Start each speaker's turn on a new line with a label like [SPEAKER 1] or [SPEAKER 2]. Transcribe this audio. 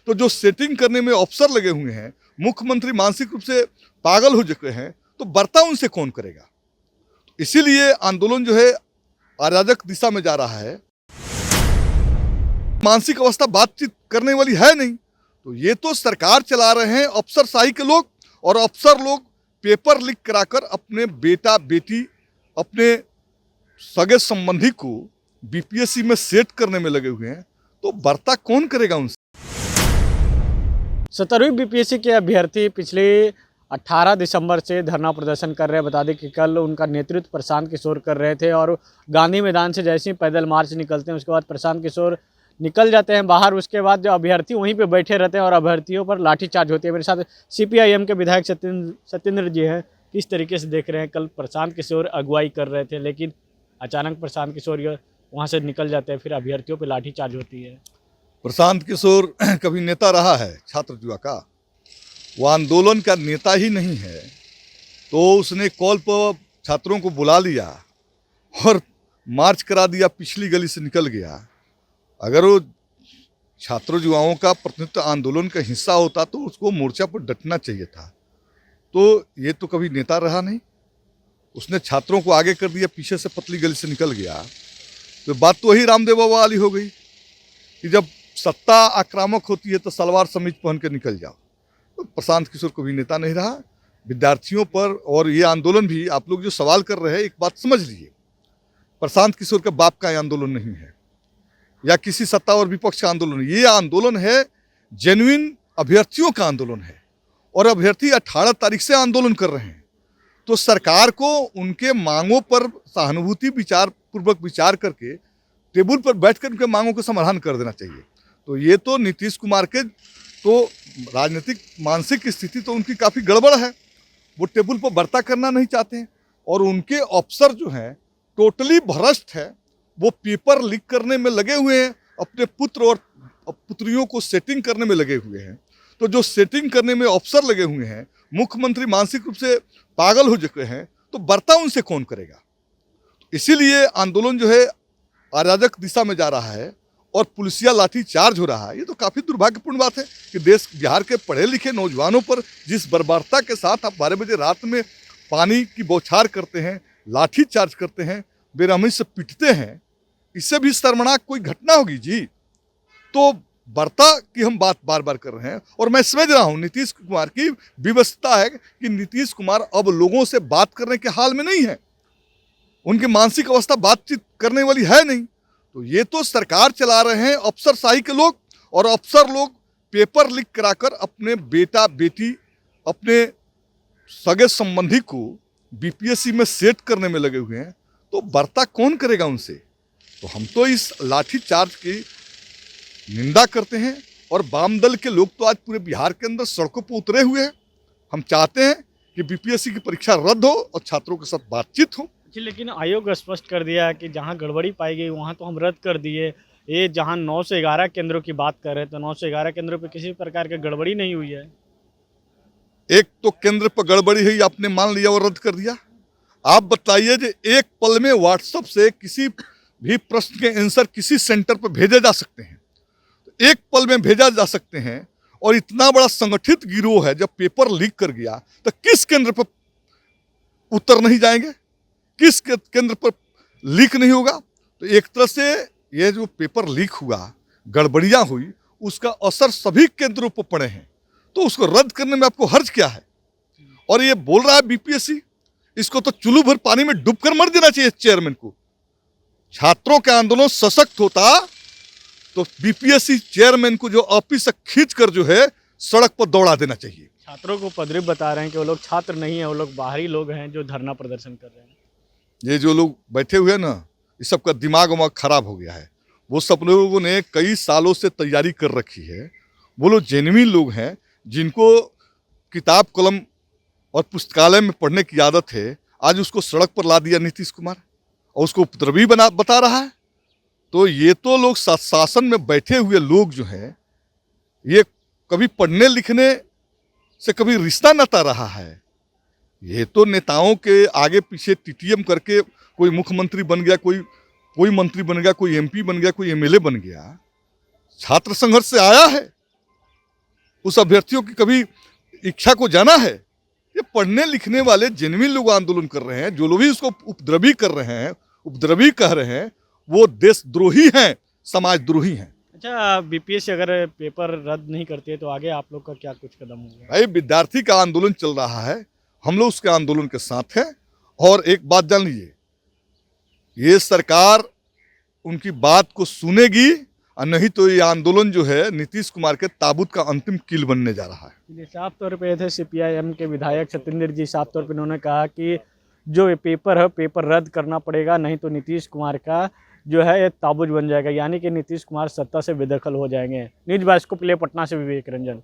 [SPEAKER 1] तो जो सेटिंग करने में अफसर लगे हुए हैं, मुख्यमंत्री मानसिक रूप से पागल हो चुके हैं, तो बर्ता उनसे कौन करेगा। इसीलिए आंदोलन जो है अराजक दिशा में जा रहा है। मानसिक अवस्था बातचीत करने वाली है नहीं, तो ये तो सरकार चला रहे हैं अफसरशाही के लोग, और अफसर लोग पेपर लीक कराकर अपने बेटा बेटी, अपने सगे संबंधी को बीपीएससी में सेट करने में लगे हुए हैं, तो बर्ता कौन करेगा उनसे।
[SPEAKER 2] 17वीं बीपीएससी के अभ्यर्थी पिछले 18 दिसंबर से धरना प्रदर्शन कर रहे हैं। बता दें कि कल उनका नेतृत्व प्रशांत किशोर कर रहे थे और गांधी मैदान से जैसे ही पैदल मार्च निकलते हैं उसके बाद प्रशांत किशोर निकल जाते हैं बाहर। उसके बाद जो अभ्यर्थी वहीं पे बैठे रहते हैं और अभ्यर्थियों पर लाठीचार्ज होती है। मेरे साथ सीपीआईएम के विधायक सत्येंद्र जी हैं। किस तरीके से देख रहे हैं, कल प्रशांत किशोर अगुवाई कर रहे थे लेकिन अचानक प्रशांत किशोर वहाँ से निकल जाते हैं, फिर अभ्यर्थियों पर लाठीचार्ज होती है।
[SPEAKER 1] प्रशांत किशोर कभी नेता रहा है छात्र युवा का, वो आंदोलन का नेता ही नहीं है, तो उसने कॉल पर छात्रों को बुला लिया और मार्च करा दिया, पिछली गली से निकल गया। अगर वो छात्र युवाओं का प्रतिनिधित्व आंदोलन का हिस्सा होता तो उसको मोर्चा पर डटना चाहिए था। तो ये तो कभी नेता रहा नहीं, उसने छात्रों को आगे कर दिया, पीछे से पतली गली से निकल गया। तो बात तो वही रामदेव बाबा वाली हो गई कि जब सत्ता आक्रामक होती है तो सलवार समीज पहन के निकल जाओ। तो प्रशांत किशोर कभी नेता नहीं रहा। विद्यार्थियों पर और ये आंदोलन भी, आप लोग जो सवाल कर रहे हैं, एक बात समझ लीजिए, प्रशांत किशोर के बाप का आंदोलन नहीं है या किसी सत्ता और विपक्ष का आंदोलन। ये आंदोलन है जेन्युइन अभ्यर्थियों का आंदोलन है, और अभ्यर्थी 18 तारीख से आंदोलन कर रहे हैं। तो सरकार को उनके मांगों पर सहानुभूति पूर्वक विचार करके टेबल पर बैठकर उनके मांगों का समाधान कर देना चाहिए। तो ये तो नीतीश कुमार के तो राजनीतिक मानसिक स्थिति तो उनकी काफ़ी गड़बड़ है। वो टेबल पर बर्ता करना नहीं चाहते हैं, और उनके अफसर जो हैं टोटली भ्रष्ट है। वो पेपर लीक करने में लगे हुए हैं, अपने पुत्र और पुत्रियों को सेटिंग करने में लगे हुए हैं। तो जो सेटिंग करने में अफसर लगे हुए हैं, मुख्यमंत्री मानसिक रूप से पागल हो चुके हैं, तो बर्ता उनसे कौन करेगा। इसीलिए आंदोलन जो है अराजक दिशा में जा रहा है और पुलिसिया लाठी चार्ज हो रहा है। ये तो काफ़ी दुर्भाग्यपूर्ण बात है कि देश बिहार के पढ़े लिखे नौजवानों पर जिस बर्बरता के साथ आप 12 बजे रात में पानी की बौछार करते हैं, लाठी चार्ज करते हैं, बेरहमी से पीटते हैं, इससे भी शर्मनाक कोई घटना होगी जी। तो बर्ता की हम बात बार बार कर रहे हैं, और मैं समझ रहा हूँ नीतीश कुमार की विवशता है कि नीतीश कुमार अब लोगों से बात करने के हाल में नहीं है। उनकी मानसिक अवस्था बातचीत करने वाली है नहीं, तो ये तो सरकार चला रहे हैं अफसरशाही के लोग, और अफसर लोग पेपर लीक कराकर अपने बेटा बेटी, अपने सगे संबंधी को बीपीएससी में सेट करने में लगे हुए हैं। तो बर्ता कौन करेगा उनसे। तो हम तो इस लाठी चार्ज की निंदा करते हैं, और वाम दल के लोग तो आज पूरे बिहार के अंदर सड़कों पर उतरे हुए हैं। हम चाहते हैं कि बीपीएससी की परीक्षा रद्द हो और छात्रों के साथ बातचीत हो।
[SPEAKER 2] लेकिन आयोग स्पष्ट कर दिया है कि जहां गड़बड़ी पाई गई वहां तो हम रद्द कर दिए। ये जहां 9 से 11 केंद्रों की बात कर रहे हैं, तो 9 से 11 केंद्रों पे किसी प्रकार की गड़बड़ी नहीं हुई है।
[SPEAKER 1] एक तो केंद्र पर गड़बड़ी है, आपने मान लिया और रद्द कर दिया। आप बताइए कि एक पल में व्हाट्सएप से किसी भी प्रश्न के आंसर किसी सेंटर पर भेजे जा सकते हैं, तो एक पल में भेजा जा सकते हैं। और इतना बड़ा संगठित गिरोह है, जब पेपर लीक कर गया तो किस केंद्र पर उत्तर नहीं जाएंगे, किस केंद्र पर लीक नहीं होगा। तो एक तरह से ये जो पेपर लीक हुआ, गड़बड़ियां हुई, उसका असर सभी केंद्रों पर पड़े हैं। तो उसको रद्द करने में आपको हर्ज क्या है। और ये बोल रहा है बीपीएससी, इसको तो चुल्लू भर पानी में डूबकर मर देना चाहिए चेयरमैन को। छात्रों का आंदोलन सशक्त होता तो बीपीएससी चेयरमैन को जो ऑफिस से खींच कर जो है सड़क पर दौड़ा देना चाहिए।
[SPEAKER 2] छात्रों को उपद्रव बता रहे हैं कि वो लोग छात्र नहीं है, वो लोग बाहरी लोग हैं जो धरना प्रदर्शन कर रहे हैं।
[SPEAKER 1] ये जो लोग बैठे हुए हैं ना, इस सबका दिमाग उमाग खराब हो गया है। वो सब लोगों ने कई सालों से तैयारी कर रखी है। वो लोग जेन्युइन लोग हैं, जिनको किताब कलम और पुस्तकालय में पढ़ने की आदत है। आज उसको सड़क पर ला दिया नीतीश कुमार, और उसको उपद्रवी बता रहा है। तो ये तो लोग शासन में बैठे हुए लोग जो हैं, ये कभी पढ़ने लिखने से कभी रिश्ता नाता रहा है। ये तो नेताओं के आगे पीछे टीटीएम करके कोई मुख्यमंत्री बन गया, कोई मंत्री बन गया, कोई एमपी बन गया, कोई एमएलए बन गया। छात्र संघर्ष से आया है, उस अभ्यर्थियों की कभी इच्छा को जाना है? ये पढ़ने लिखने वाले जेन्युइन लोग आंदोलन कर रहे हैं। जो लोग भी उसको उपद्रवी कर रहे हैं, उपद्रवी कह रहे हैं, वो देशद्रोही हैं, समाजद्रोही हैं।
[SPEAKER 2] अच्छा, बीपीएससी अगर पेपर रद्द नहीं करती है तो आगे आप लोग का क्या कुछ कदम होगा?
[SPEAKER 1] भाई विद्यार्थी का आंदोलन चल रहा है, हम लोग उसके आंदोलन के साथ हैं। और एक बात जान लीजिए, ये सरकार उनकी बात को सुनेगी और नहीं तो ये आंदोलन जो है नीतीश कुमार के ताबूत का अंतिम कील बनने जा रहा है।
[SPEAKER 2] ये साफ तौर पे थे सीपीआईएम के विधायक सत्येंद्र जी, साफ तौर पे उन्होंने कहा कि जो ये पेपर है पेपर रद्द करना पड़ेगा, नहीं तो नीतीश कुमार का जो है ये ताबूत बन जाएगा, यानी कि नीतीश कुमार सत्ता से बेदखल हो जाएंगे। न्यूज़ डेस्क को प्ले पटना से विवेक रंजन।